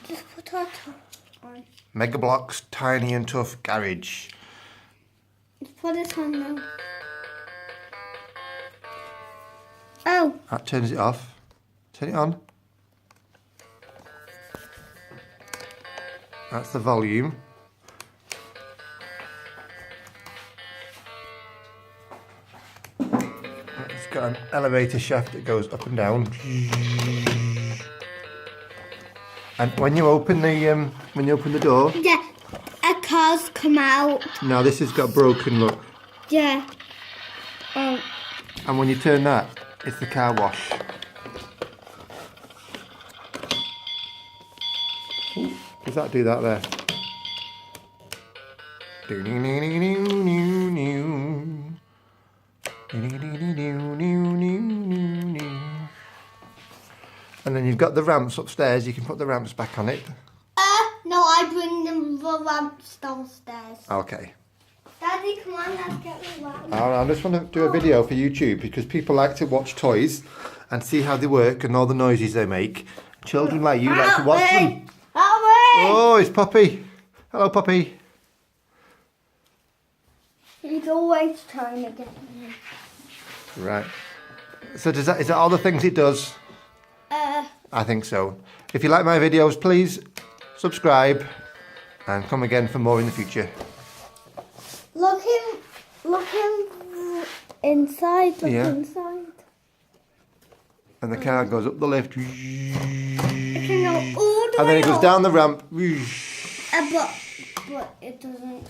Just put our top on. Mega Bloks Tiny and Tuff garage. Let's put it on now. Oh. That turns it off. Turn it on. That's the volume. It's got an elevator shaft that goes up and down. And when you open the door, Yeah, a car's come out. now this has got broken look. Yeah. Oh. And when you turn that, it's the car wash. Ooh, does that do that there? And then you've got the ramps upstairs. You can put the ramps back on it. No, I bring the ramps downstairs. Okay. Daddy, come on, let's get the ramps. I just want to do a video for YouTube because people like to watch toys and see how they work and all the noises they make. Children like you like to watch them. Oh, it's Poppy. Hello, Poppy. He's always trying to get me. Right. So is that all the things it does? I think so. If you like my videos, please subscribe and come again for more in the future. Look inside. Look Yeah. inside. And the car goes up the lift. It can go all the And way then it goes up. down the ramp. But it doesn't.